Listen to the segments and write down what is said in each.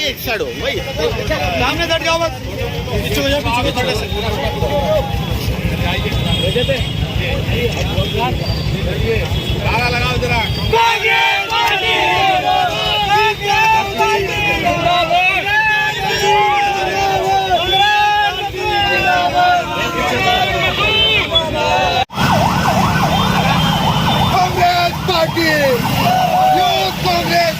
एक साइड हो भाई, सामने हट जाओ बस, पीछे हो जाओ, पीछे थोड़े से नारा लगाओ जरा। कांग्रेस पार्टी, यूथ कांग्रेस,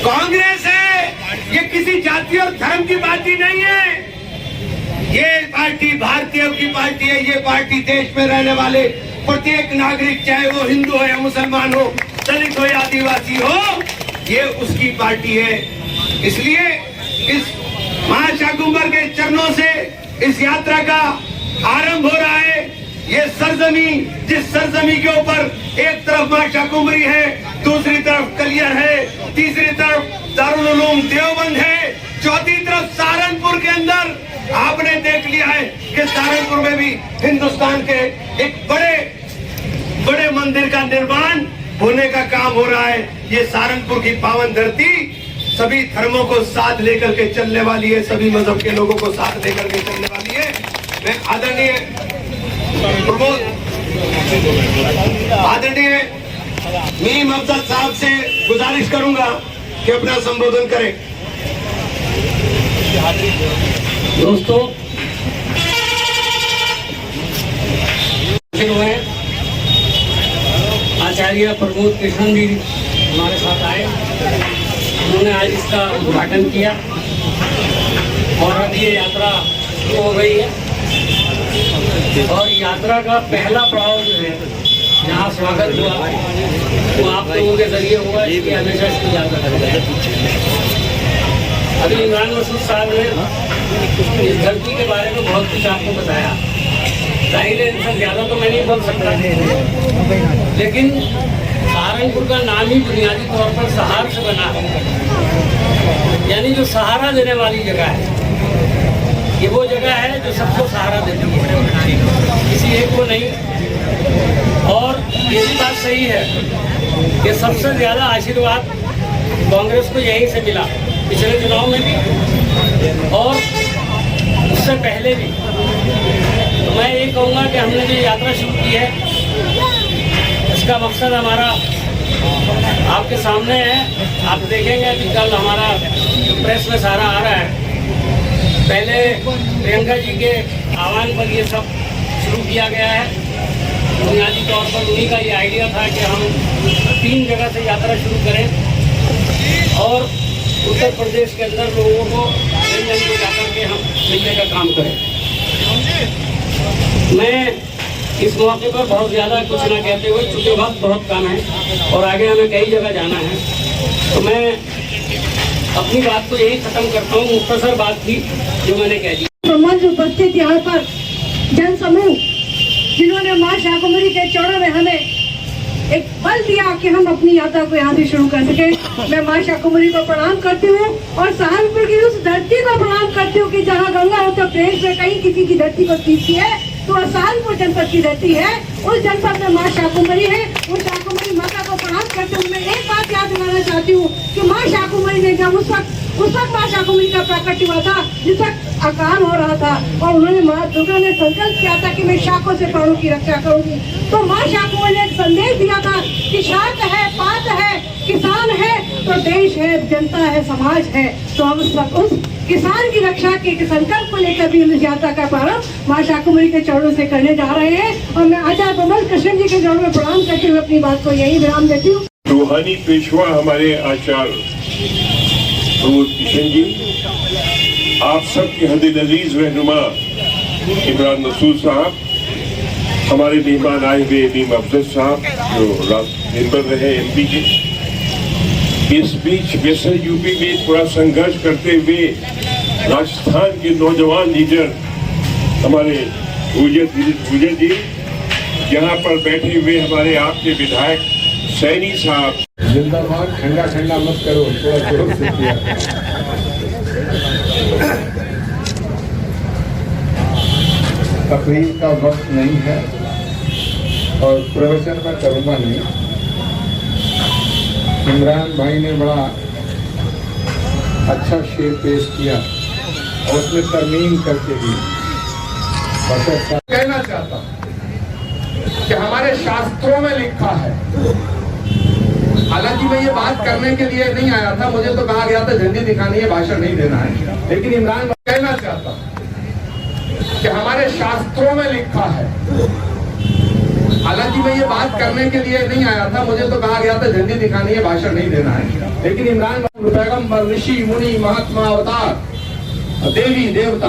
कांग्रेस है, ये किसी जाति और धर्म की पार्टी नहीं है। ये पार्टी भारतीयों की पार्टी है। ये पार्टी देश में रहने वाले प्रत्येक नागरिक, चाहे वो हिंदू हो या मुसलमान हो, दलित हो या आदिवासी हो, ये उसकी पार्टी है। इसलिए इस महाशाकुंभर के चरणों से इस यात्रा का आरंभ हो रहा है। ये सरजमी, जिस सरजमी के ऊपर एक तरफ मां शाकुंभरी है, दूसरी तरफ कलियर है, तीसरी तरफ दारुल उलूम देवबंद है, चौथी तरफ सहारनपुर के अंदर आपने देख लिया है कि सहारनपुर में भी हिंदुस्तान के एक बड़े मंदिर का निर्माण होने का काम हो रहा है। ये सहारनपुर की पावन धरती सभी धर्मों को साथ लेकर के चलने वाली है, सभी मजहब के लोगों को साथ लेकर के चलने वाली है। मैं आदरणीय मीम अफजल साहब से गुजारिश करूंगा कि अपना संबोधन करें। दोस्तों, आचार्य प्रमोद कृष्ण जी हमारे साथ आए, उन्होंने आज इसका उद्घाटन किया और अब ये यात्रा शुरू हो गई है। और यात्रा का पहला पड़ाव जो है, जहाँ स्वागत हुआ वो आप लोगों के जरिए हुआ, इसकी हमेशा इसकी यात्रा करेंगे। अभी इमरान मसूद साहब ने इस धरती के बारे में बहुत कुछ आपको बताया। जाहिर है इनसे ज्यादा तो मैं नहीं बोल सकता, लेकिन सहारनपुर का नाम ही बुनियादी तौर पर सहार से बना है, यानी जो सहारा देने वाली जगह है। ये वो जगह है जो सबको सहारा देती है, किसी एक को नहीं। और ये भी बात सही है कि सबसे ज्यादा आशीर्वाद कांग्रेस को यहीं से मिला, पिछले चुनाव में भी और उससे पहले भी। तो मैं ये कहूँगा कि हमने जो यात्रा शुरू की है, इसका मकसद हमारा आपके सामने है। आप देखेंगे कि कल हमारा जो प्रेस में सारा आ रहा है, पहले प्रियंका जी के आह्वान पर ये सब शुरू किया गया है। बुनियादी तौर पर उन्हीं का ये आइडिया था कि हम 3 जगह से यात्रा शुरू करें और उत्तर प्रदेश के अंदर लोगों को जन को जाकर के हम मिलने का काम करें। मैं इस मौके पर बहुत ज़्यादा कुछ ना कहते हुए, चूँकि वक्त बहुत कम है और आगे हमें कई जगह जाना है, तो मैं अपनी बात को यही खत्म करता हूँ। मुख्तसर बात थी जो मैंने कह दी। मंच उपस्थित यहाँ पर जन समूह, जिन्होंने मां शाकुंभरी के चरणों में हमें एक बल दिया कि हम अपनी यात्रा को यहाँ से शुरू कर सके, मैं मां शाकुंभरी को प्रणाम करती हूँ और सहारनपुर की उस धरती को प्रणाम करती हूँ कि जहाँ गंगा उत्तर प्रदेश में कहीं किसी की धरती को सीखती है तो वह सहारनपुर जनपद की धरती है। उस जनपद में मां शाकुंभरी है। उस शाकुंभरी माता को प्रणाम करते हुए मैं एक बात याद दिलाना चाहती हूँ कि मां शाकुंभरी ने जब उस वक्त मां शाकुंभरी का प्राकट्य हुआ था, जिस वक्त अकाल हो रहा था और उन्होंने मां दुर्गा ने संकल्प किया था कि मैं शाखों से प्राणों की रक्षा करूंगी, तो मां शाकुंभरी ने एक संदेश दिया था कि शाक है, पात है, किसान है तो देश है, जनता है, समाज है। तो हम उस किसान की रक्षा के संकल्प को लेकर भी इस यात्रा का प्रारंभ मां शाकुंभरी के चरणों से करने जा रहे हैं और मैं आचार्य प्रमोद कृष्ण जी के चरणों में प्रणाम करते हुए अपनी बात को यही विराम देती हूँ। रूहानी पेशवा हमारे आचार्य प्रमोद कृष्ण जी, आप सबके हद अजीज रहनुमा इमरान मसूद साहब, हमारे मेहमान आए हुए मीम अफजल साहब जो राष्ट्र मेंबर रहे MP के, इस बीच वेस्टर्न यूपी में थोड़ा संघर्ष करते हुए राजस्थान के नौजवान लीडर हमारे भूजन जी, यहाँ पर बैठे हुए हमारे आपके विधायक सैनी साहब। जिंदाबाद। ठंडा ठंडा मत करो, थोड़ा जोर से किया। तकरीर का वक्त नहीं है और प्रवचन मैं करूंगा नहीं। इमरान भाई ने बड़ा अच्छा शेर पेश किया और उसमें तरमीम करके दी। कहना चाहता हूं कि हमारे शास्त्रों में लिखा है, हालांकि मैं ये बात करने के लिए नहीं आया था, मुझे तो कहा गया था झंडी दिखानी है, भाषण नहीं देना है, लेकिन इमरान कहना चाहता हूं कि हमारे शास्त्रों में लिखा है, हालांकि मैं ये बात करने के लिए नहीं आया था, मुझे तो कहा गया था झंडी दिखानी है, भाषण नहीं देना है, लेकिन इमरान पैगंबर, ऋषि मुनि, महात्मा, अवतार, देवी देवता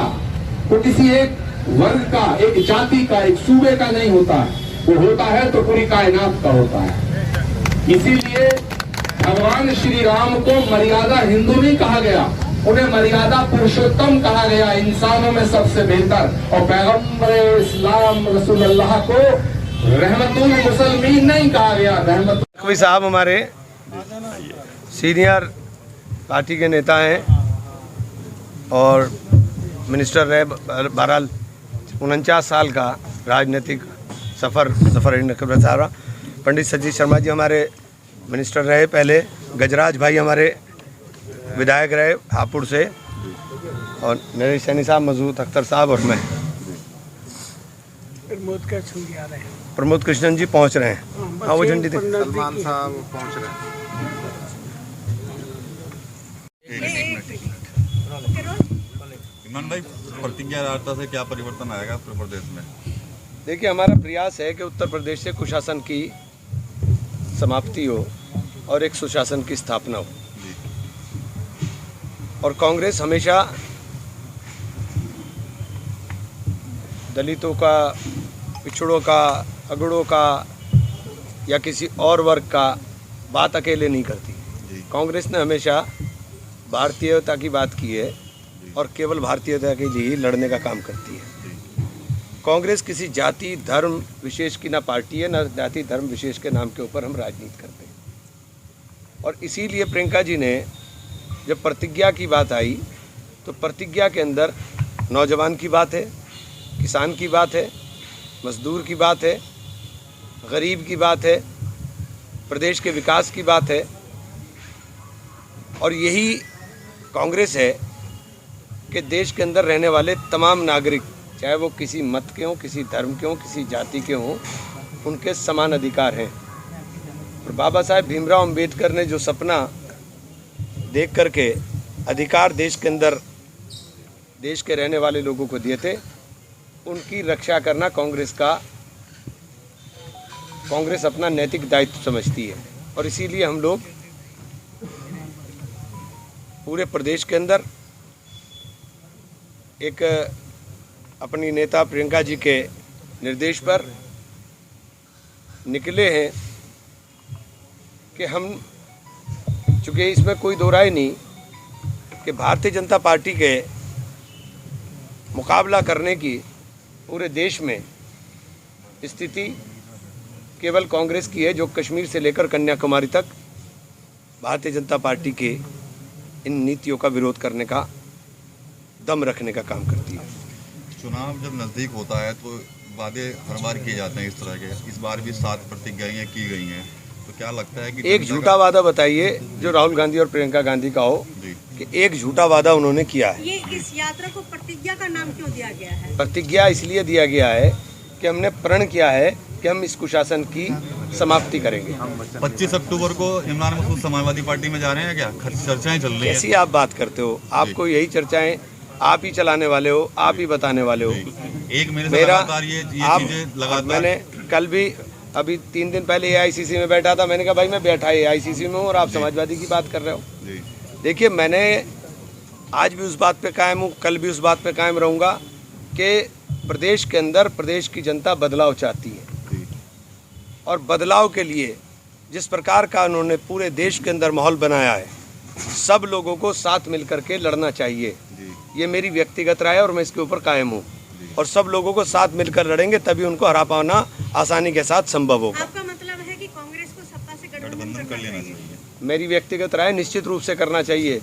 वो किसी एक वर्ग का, एक जाति का, एक सूबे का नहीं होता है, वो होता है तो पूरी कायनात का होता है। इसीलिए भगवान श्री राम को मर्यादा हिंदू नहीं कहा गया, उन्हें मर्यादा पुरुषोत्तम कहा गया, इंसानों में सबसे बेहतर। और पैगंबर इस्लाम रसूलुल्लाह को रहमतुल मुसलमीन नहीं कहा गया, रहमत। कोई साहब हमारे सीनियर पार्टी के नेता हैं और मिनिस्टर रहे, बहरहाल 49 साल का राजनीतिक सफ़र सारा। पंडित सतीश शर्मा जी हमारे मिनिस्टर रहे पहले, गजराज भाई हमारे विधायक रहे हापुड़ से, और नरेश सैनी साहब, मजूद अख्तर साहब और मैं। प्रमोद कृष्णन जी पहुंच रहे हैं। हाँ, वो झंडी सलमान साहब पहुंच रहे हैं। इमरान भाई, प्रतिज्ञा वार्ता से क्या परिवर्तन आएगा उत्तर प्रदेश में? देखिए, हमारा प्रयास है कि उत्तर प्रदेश से कुशासन की समाप्ति हो और एक सुशासन की स्थापना हो। और कांग्रेस हमेशा दलितों का, पिछड़ों का, अगड़ों का या किसी और वर्ग का बात अकेले नहीं करती। कांग्रेस ने हमेशा भारतीयता की बात की है और केवल भारतीयता के लिए ही लड़ने का काम करती है। कांग्रेस किसी जाति धर्म विशेष की ना पार्टी है, ना जाति धर्म विशेष के नाम के ऊपर हम राजनीति करते हैं। और इसीलिए प्रियंका जी ने जब प्रतिज्ञा की बात आई तो प्रतिज्ञा के अंदर नौजवान की बात है, किसान की बात है, मजदूर की बात है, गरीब की बात है, प्रदेश के विकास की बात है। और यही कांग्रेस है कि देश के अंदर रहने वाले तमाम नागरिक, चाहे वो किसी मत के हों, किसी धर्म के हों, किसी जाति के हों, उनके समान अधिकार हैं। और बाबा साहेब भीमराव अंबेडकर ने जो सपना देख करके अधिकार देश के अंदर देश के रहने वाले लोगों को दिए थे, उनकी रक्षा करना कांग्रेस अपना नैतिक दायित्व समझती है। और इसीलिए हम लोग पूरे प्रदेश के अंदर एक अपनी नेता प्रियंका जी के निर्देश पर निकले हैं कि हम, चूँकि इसमें कोई दो राय नहीं कि भारतीय जनता पार्टी के मुकाबला करने की पूरे देश में स्थिति केवल कांग्रेस की है, जो कश्मीर से लेकर कन्याकुमारी तक भारतीय जनता पार्टी के इन नीतियों का विरोध करने का, दम रखने का काम करती है। चुनाव जब नज़दीक होता है तो वादे हर बार किए जाते हैं इस तरह के, इस बार भी 7 प्रतिज्ञाएं की गई हैं, तो क्या लगता है कि एक झूठा वादा बताइए जो राहुल गांधी और प्रियंका गांधी का हो कि एक झूठा वादा उन्होंने किया है। ये इस यात्रा को प्रतिज्ञा का नाम क्यों दिया गया है? प्रतिज्ञा इसलिए दिया गया है कि हमने प्रण किया है कि हम इस कुशासन की समाप्ति करेंगे। 25 अक्टूबर को इमरान मसूद समाजवादी पार्टी में जा रहे हैं क्या? चर्चाएं चल रही हैं। कैसी आप बात करते हो? आपको यही चर्चाएं आप ही चलाने वाले हो, आप ही बताने वाले हो। एक महीने से मेरा लगातार ये चीजें लगातार, मैंने कल भी, अभी 3 दिन पहले AICC में बैठा था, मैंने कहा भाई मैं बैठा AICC में हूँ और आप समाजवादी की बात कर रहे हो। देखिए, मैंने आज भी उस बात पे कायम हूँ, कल भी उस बात पे कायम रहूँगा कि प्रदेश के अंदर प्रदेश की जनता बदलाव चाहती है। और बदलाव के लिए जिस प्रकार का उन्होंने पूरे देश के अंदर माहौल बनाया है, सब लोगों को साथ मिलकर के लड़ना चाहिए। ये मेरी व्यक्तिगत राय है और मैं इसके ऊपर कायम हूँ। और सब लोगों को साथ मिलकर लड़ेंगे तभी उनको हरा पाना आसानी के साथ संभव होगा। आपका मतलब है कि कांग्रेस को सत्ता से गठबंधन कर लेना चाहिए? मेरी व्यक्तिगत राय निश्चित रूप से करना चाहिए।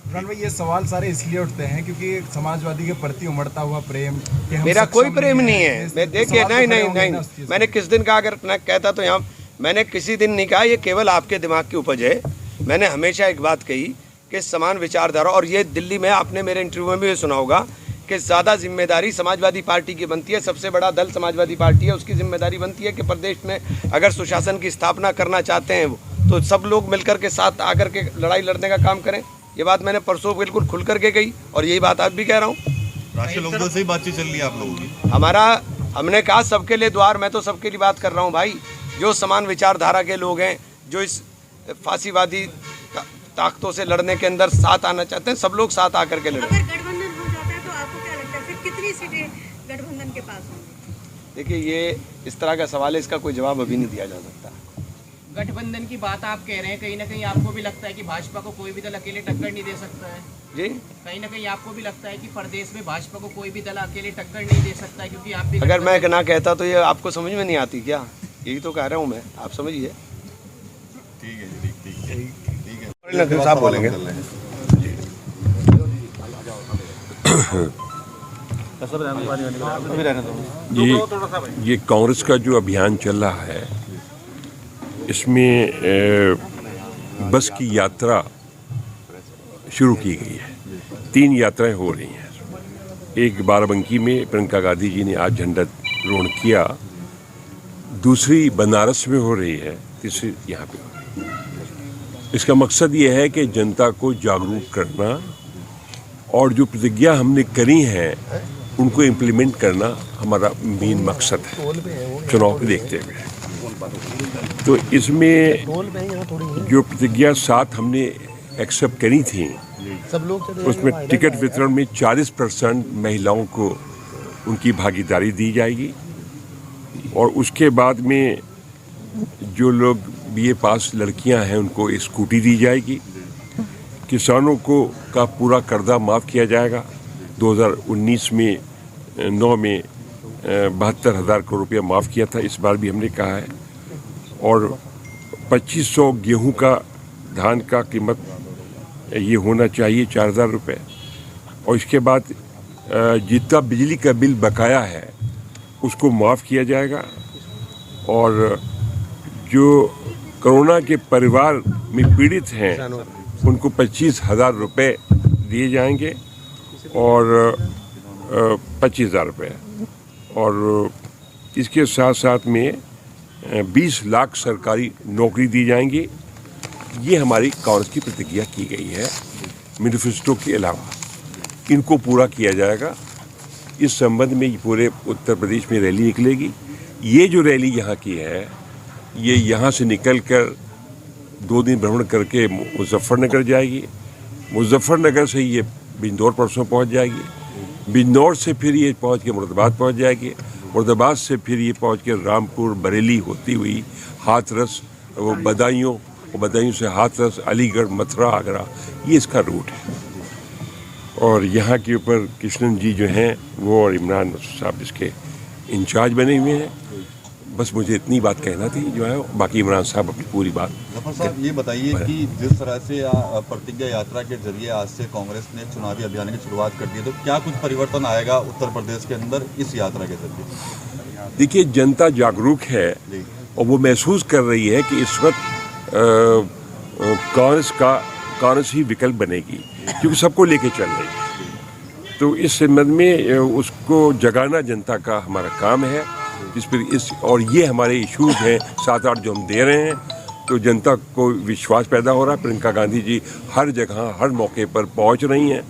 इमरान भाई, ये सवाल सारे इसलिए उठते हैं क्योंकि समाजवादी के प्रति उमड़ता हुआ प्रेम कि हम मेरा कोई सक्षम प्रेम नहीं हैं, है। मैं देखिए, नहीं, मैंने किस दिन कहा? अगर मैं कहता तो यहाँ मैंने किसी दिन नहीं कहा। ये केवल आपके दिमाग की उपज है। मैंने हमेशा एक बात कही कि समान विचारधारा, और ये दिल्ली में आपने मेरे इंटरव्यू में भी सुना होगा कि ज़्यादा जिम्मेदारी समाजवादी पार्टी की बनती है। सबसे बड़ा दल समाजवादी पार्टी है, उसकी जिम्मेदारी बनती है कि प्रदेश में अगर सुशासन की स्थापना करना चाहते हैं तो सब लोग मिलकर के साथ आकर के लड़ाई लड़ने का काम करें। ये बात मैंने परसों बिल्कुल खुल करके कही और यही बात आज भी कह रहा हूँ। राष्ट्रीय लोकदल से ही बातचीत चल रही है आप लोगों की? हमने कहा सबके लिए द्वार। मैं तो सबके लिए बात कर रहा हूँ भाई। जो समान विचारधारा के लोग हैं, जो इस फांसीवादी ताकतों से लड़ने के अंदर साथ आना चाहते हैं, सब लोग साथ आकर के लड़ें। अगर गठबंधन हो जाता है तो आपको क्या लगता है फिर कितनी सीटें गठबंधन के पास होंगी? देखिए, ये इस तरह का सवाल है, इसका कोई जवाब अभी नहीं दिया जा सकता। गठबंधन की बात आप कह रहे हैं, कहीं ना कहीं आपको भी लगता है कि भाजपा को कोई भी दल अकेले टक्कर नहीं दे सकता है? जी, कहीं ना कहीं आपको भी लगता है कि प्रदेश में भाजपा को कोई भी दल अकेले टक्कर नहीं दे सकता है, क्योंकि आप भी अगर मैं ना कहता तो ये आपको समझ में नहीं आती क्या? यही तो कह रहा हूँ मैं, आप समझिए। ठीक है, ठीक है। साहब बोलेंगे। ये कांग्रेस का जो अभियान चल रहा है, इसमें बस की यात्रा शुरू की गई है। 3 यात्राएं हो रही हैं। एक बाराबंकी में प्रियंका गांधी जी ने आज झंडारोहण किया, दूसरी बनारस में हो रही है, तीसरी यहाँ पे हो रही है। इसका मकसद ये है कि जनता को जागरूक करना और जो प्रतिज्ञा हमने करी हैं उनको इम्प्लीमेंट करना हमारा मेन मकसद है चुनाव को देखते हुए। तो इसमें जो प्रतिज्ञा 7 हमने एक्सेप्ट करी थी, उसमें टिकट वितरण में 40% महिलाओं को उनकी भागीदारी दी जाएगी और उसके बाद में जो लोग BA पास लड़कियां हैं उनको स्कूटी दी जाएगी। किसानों को का पूरा कर्जा माफ़ किया जाएगा। 2019 में 9 में 72,000 करोड़ रुपया माफ़ किया था, इस बार भी हमने कहा है। और 2500 गेहूं का धान का कीमत ये होना चाहिए 4,000 रुपये। और इसके बाद जितना बिजली का बिल बकाया है उसको माफ़ किया जाएगा। और जो कोरोना के परिवार में पीड़ित हैं उनको 25,000 रुपये दिए जाएंगे और 25,000 रुपये। और इसके साथ साथ में 20 लाख सरकारी नौकरी दी जाएंगी। ये हमारी कांग्रेस की प्रतिज्ञा की गई है। मैनिफेस्टो के अलावा इनको पूरा किया जाएगा। इस संबंध में पूरे उत्तर प्रदेश में रैली निकलेगी। ये जो रैली यहाँ की है, ये यहाँ से निकलकर 2 दिन भ्रमण करके मुजफ्फरनगर जाएगी। मुजफ्फरनगर से ये बिजनौर परसों पहुँच जाएगी। बिजनौर से फिर ये पहुँच के मुरादाबाद पहुँच जाएगी। मुरादाबाद से फिर ये पहुँच के रामपुर बरेली होती हुई हाथरस, वो बदायूं, और बदायूं से हाथरस, अलीगढ़, मथुरा, आगरा, ये इसका रूट है। और यहाँ के ऊपर कृष्णन जी जो हैं वो और इमरान साहब इसके इंचार्ज बने हुए हैं। बस मुझे इतनी बात कहना थी जो है, बाकी इमरान साहब अपनी पूरी बात। जफर साहब, ये बताइए कि जिस तरह से प्रतिज्ञा यात्रा के जरिए आज से कांग्रेस ने चुनावी अभियान की शुरुआत कर दी, तो क्या कुछ परिवर्तन आएगा उत्तर प्रदेश के अंदर इस यात्रा के जरिए? देखिए, जनता जागरूक है और वो महसूस कर रही है कि इस वक्त कांग्रेस ही विकल्प बनेगी, क्योंकि सबको लेके चल रही है। तो इस संबंध में उसको जगाना जनता का हमारा काम है। जिस पर और ये हमारे इश्यूज हैं 7-8 जो हम दे रहे हैं, तो जनता को विश्वास पैदा हो रहा है। प्रियंका गांधी जी हर जगह हर मौके पर पहुंच रही हैं,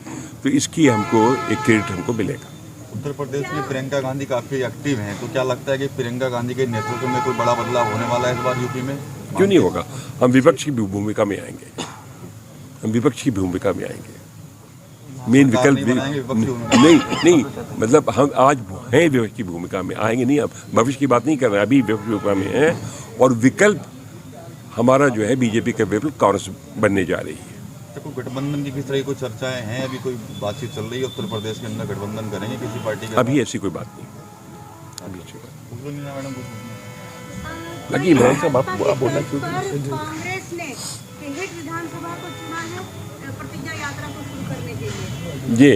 तो इसकी हमको एक क्रेडिट हमको मिलेगा। उत्तर प्रदेश में प्रियंका गांधी काफ़ी एक्टिव हैं, तो क्या लगता है कि प्रियंका गांधी के नेतृत्व में कोई बड़ा बदलाव होने वाला है इस बार यूपी में? क्यों नहीं होगा? हम विपक्ष की भूमिका में आएंगे। मेन विकल्प बनाएंगे, विपक्षी भूमिका नहीं मतलब हम आज हैं विपक्ष की भूमिका में, आएंगे नहीं, अब भविष्य की बात नहीं कर रहे हैं, अभी विपक्ष की भूमिका में हैं और विकल्प हमारा जो है बीजेपी का विकल्प कांग्रेस बनने जा रही है। देखो गठबंधन की किस तरह की कोई चर्चाएं हैं, अभी कोई बातचीत चल रही है उत्तर प्रदेश के अंदर गठबंधन करेंगे किसी पार्टी के? अभी ऐसी कोई बात नहीं, अभी ऐसी बात मैडम लगी मैं सब आप बोलना कांग्रेस ने तिहेड़ विधानसभा को चुना है प्रतिज्ञा यात्रा को शुरू करने के लिए। ये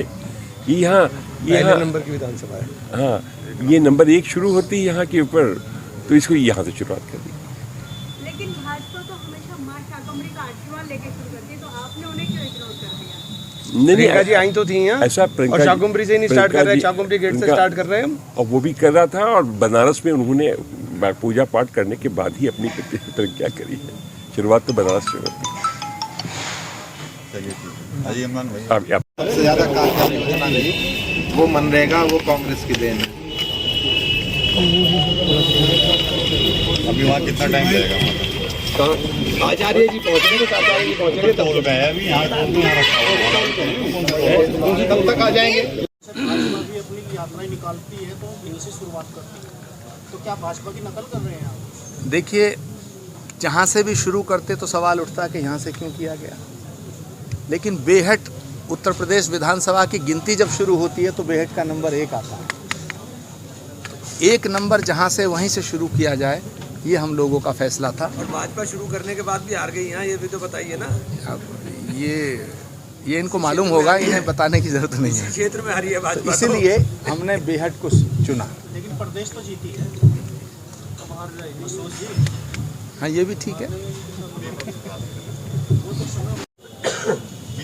यहाँ पहले नंबर की विधानसभा है। हाँ, ये नंबर 1 शुरू होती है यहाँ के ऊपर, तो इसको यहाँ से शुरुआत कर दी। लेकिन भाजपा तो हमेशा मां शाकंभरी का आशीर्वाद लेके शुरू करती है, तो आपने उन्हें क्यों इग्नोर कर दिया? प्रियंका जी आई तो थी यहाँ, ऐसा और शाकुंभरी से नहीं स्टार्ट कर रहे हैं, शाकुंभरी गेट से स्टार्ट कर रहे हैं हम। और वो भी कर रहा था, और बनारस में उन्होंने पूजा पाठ करने के बाद ही अपनी प्रतिज्ञा करी है। शुरुआत तो बनारस से होती है। अजय इमरान भाई, सबसे ज्यादा कामयाब योजना नहीं, वो मनरेगा, वो कांग्रेस की देन है। अभी वहाँ कितना टाइम लगेगा? आचार्य जी पहुँचने के, आचार्य जी पहुँचेंगे तब कब तक आ जाएंगे? अपनी यात्राएं निकालती है तो इन्हीं से शुरुआत करती है, तो क्या भाजपा की नकल कर रहे हैं आप? देखिए, जहाँ से भी शुरू करते तो सवाल उठता कि यहाँ से क्यों किया गया, लेकिन बेहट उत्तर प्रदेश विधानसभा की गिनती जब शुरू होती है तो बेहट का नंबर 1 आता है। 1 नंबर जहाँ से वहीं से शुरू किया जाए, ये हम लोगों का फैसला था। और भाजपा शुरू करने के बाद भी हार गई यहाँ, ये भी तो बताइए ना। अब ये इनको मालूम होगा, इन्हें बताने की जरूरत नहीं है। क्षेत्र में हारी है भाजपा, इसीलिए हमने बेहट को चुना। लेकिन प्रदेश तो जीती है, तो हार जाएगी सोच जी। हाँ, ये भी ठीक है।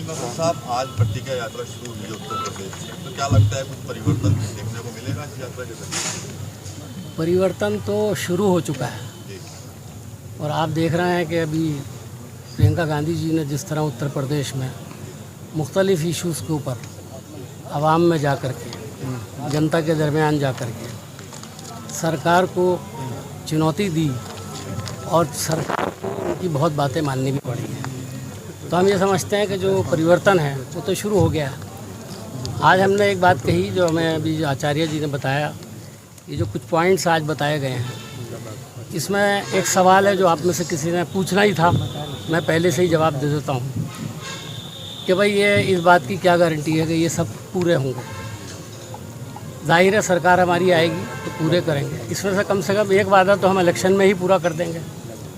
साहब, आज प्रतिज्ञा यात्रा शुरू हुई है उत्तर प्रदेश में, तो क्या लगता है कुछ परिवर्तन देखने को मिलेगा इस यात्रा के जरिए? परिवर्तन तो शुरू हो चुका है, और आप देख रहे हैं कि अभी प्रियंका गांधी जी ने जिस तरह उत्तर प्रदेश में मुख्तलिफ इश्यूज़ के ऊपर आवाम में जा कर के, जनता के दरमियान जा कर के सरकार को चुनौती दी, और सरकार को उनकी बहुत बातें माननी भी पड़ी हैं। तो हम ये समझते हैं कि जो परिवर्तन है वो तो शुरू हो गया है। आज हमने एक बात कही जो हमें अभी आचार्य जी ने बताया, ये जो कुछ पॉइंट्स आज बताए गए हैं, इसमें एक सवाल है जो आप में से किसी ने पूछना ही था, मैं पहले से ही जवाब दे देता हूँ कि भाई ये इस बात की क्या गारंटी है कि ये सब पूरे होंगे। जाहिर है सरकार हमारी आएगी तो पूरे करेंगे। इसमें से कम एक वादा तो हम इलेक्शन में ही पूरा कर देंगे,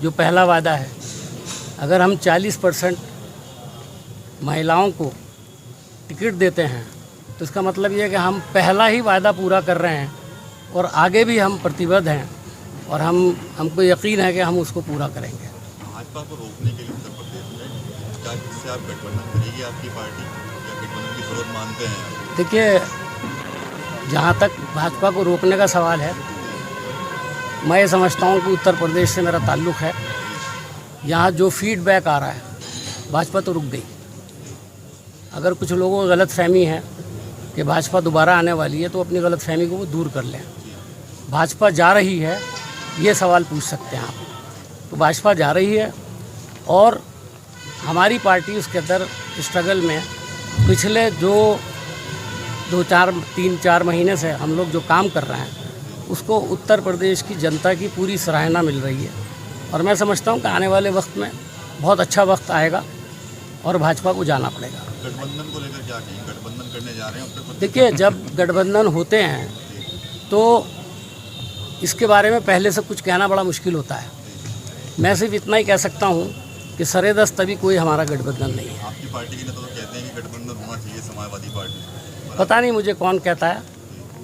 जो पहला वादा है। अगर हम 40% महिलाओं को टिकट देते हैं तो इसका मतलब ये है कि हम पहला ही वादा पूरा कर रहे हैं, और आगे भी हम प्रतिबद्ध हैं, और हमको यकीन है कि हम उसको पूरा करेंगे। भाजपा को रोकने के लिए उत्तर प्रदेश में क्या इससे आप गठबंधन करेगी आपकी पार्टी, या गठबंधन की जरूरत मानते हैं? देखिए, जहाँ तक भाजपा को रोकने का सवाल है, मैं ये समझता हूँ कि उत्तर प्रदेश से मेरा ताल्लुक़ है। यहाँ जो फीडबैक आ रहा है, भाजपा तो रुक गई। अगर कुछ लोगों को गलतफहमी है कि भाजपा दोबारा आने वाली है, तो अपनी गलतफहमी को वो दूर कर लें। भाजपा जा रही है, ये सवाल पूछ सकते हैं आप। तो भाजपा जा रही है, और हमारी पार्टी उसके अंदर स्ट्रगल में पिछले जो 3-4 महीने से हम लोग जो काम कर रहे हैं, उसको उत्तर प्रदेश की जनता की पूरी सराहना मिल रही है। और मैं समझता हूँ कि आने वाले वक्त में बहुत अच्छा वक्त आएगा और भाजपा को जाना पड़ेगा। गठबंधन को लेकर क्या कहें? गठबंधन करने जा रहे हैं उत्तर प्रदेश? देखिए, जब गठबंधन होते हैं तो इसके बारे में पहले से कुछ कहना बड़ा मुश्किल होता है। मैं सिर्फ इतना ही कह सकता हूँ कि सरेदस्त तभी कोई हमारा गठबंधन नहीं है। आपकी पार्टी के नेता तो कहते हैं कि गठबंधन होना चाहिए समाजवादी पार्टी। पता नहीं मुझे कौन कहता है,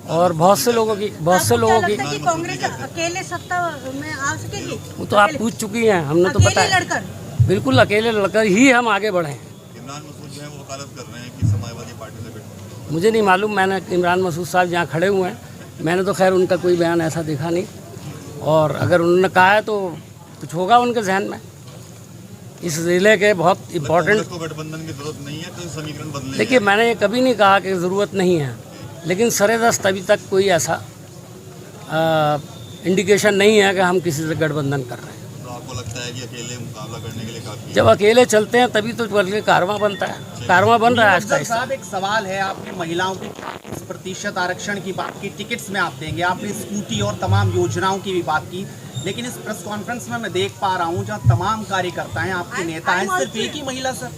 और बहुत से लोगों की कि कांग्रेस अकेले सत्ता में आ सकेगी? वो तो आप पूछ चुकी हैं, हमने तो पता है। बिल्कुल अकेले लड़कर ही हम आगे बढ़े हैं। इमरान मसूद जो है वो वकालत कर रहे हैं कि समाजवादी पार्टी से गठबंधन। मुझे नहीं मालूम, मैंने इमरान मसूद साहब जहाँ खड़े हुए हैं, मैंने तो खैर उनका कोई बयान ऐसा देखा नहीं, और अगर उन्होंने कहा है तो कुछ होगा उनके जहन में। इस ज़िले के बहुत इम्पोर्टेंट गठबंधन की जरूरत नहीं है, तो समीकरण बदले। देखिए, मैंने ये कभी नहीं कहा कि ज़रूरत नहीं है, लेकिन सरेदस्त अभी तक कोई ऐसा इंडिकेशन नहीं है कि हम किसी से गठबंधन कर रहे हैं। तो आपको लगता है कि अकेले मुकाबला करने के लिए काफी? जब अकेले चलते हैं तभी तो कारवां बनता है, कारवां बन रहा है आहिस्ता आहिस्ता। साहब एक सवाल है, आपने महिलाओं की 30% आरक्षण की बात की, टिकट्स में आप देंगे, आपने स्कूटी और तमाम योजनाओं की भी बात की, लेकिन इस प्रेस कॉन्फ्रेंस में मैं देख पा रहा हूँ जहाँ तमाम कार्यकर्ता हैं, आपके नेता हैं, सिर्फ एक ही महिला सर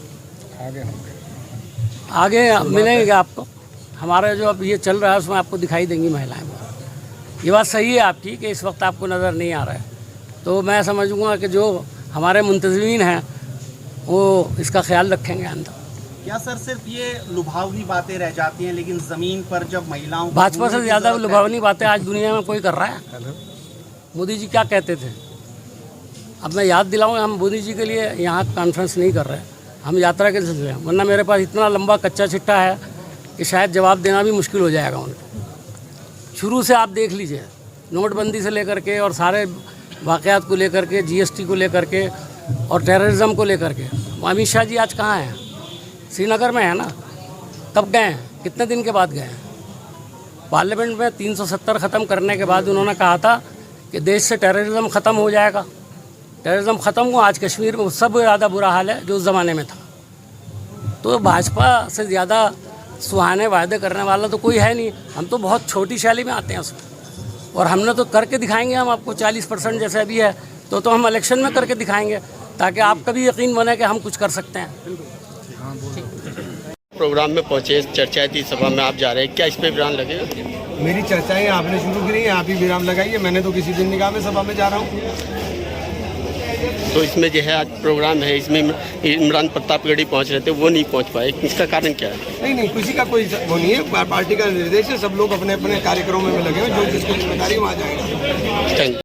आगे मिलेंगे आपको। हमारा जो अब ये चल रहा है उसमें आपको दिखाई देंगी महिलाएं। ये बात सही है आपकी कि इस वक्त आपको नज़र नहीं आ रहा है, तो मैं समझूंगा कि जो हमारे मुंतज़मीन हैं वो इसका ख्याल रखेंगे अंदर। क्या सर सिर्फ ये लुभावनी बातें रह जाती हैं, लेकिन ज़मीन पर जब महिलाओं भाजपा से ज़्यादा लुभावनी बातें आज दुनिया में कोई कर रहा है? मोदी जी क्या कहते थे? अब मैं याद दिलाऊँ, हम मोदी जी के लिए यहाँ कॉन्फ्रेंस नहीं कर रहे हैं, हम यात्रा के सिलसिले हैं, वरना मेरे पास इतना लंबा कच्चा चिट्ठा है कि शायद जवाब देना भी मुश्किल हो जाएगा उनको। शुरू से आप देख लीजिए, नोटबंदी से लेकर के और सारे वाक़यात को लेकर के, जीएसटी को लेकर के और टेररिज्म को लेकर के। अमित शाह जी आज कहाँ हैं? श्रीनगर में है ना। कब गए हैं? कितने दिन के बाद गए हैं? पार्लियामेंट में 370 ख़त्म करने के बाद उन्होंने कहा था कि देश से टेररिज्म ख़त्म हो जाएगा। टेररिज्म ख़त्म हुआ, आज कश्मीर में सबसे ज़्यादा बुरा हाल है जो उस ज़माने में था। तो भाजपा से ज़्यादा सुहाने वायदे करने वाला तो कोई है नहीं। हम तो बहुत छोटी शैली में आते हैं उसमें, और हमने तो करके दिखाएंगे। हम आपको 40% जैसे अभी है तो हम इलेक्शन में करके दिखाएंगे, ताकि आपका भी यकीन बने कि हम कुछ कर सकते हैं। प्रोग्राम में पहुंचे, चर्चा थी सभा में आप जा रहे हैं, क्या इस पे विराम लगेगा? मेरी चर्चाएं आपने शुरू की नहीं है, आप ही विराम लगाइए। मैंने तो किसी दिन नहीं कहा मैं सभा में जा रहा हूँ। तो इसमें जो है आज प्रोग्राम है, इसमें इमरान प्रतापगढ़ी पहुंच रहे थे, वो नहीं पहुंच पाए, इसका कारण क्या है? नहीं, किसी का कोई वो नहीं है, पार्टी का निर्देश है, सब लोग अपने अपने कार्यक्रमों में लगे हुए, जो जिसकी जिम्मेदारी वहाँ जाएगा। Thank you.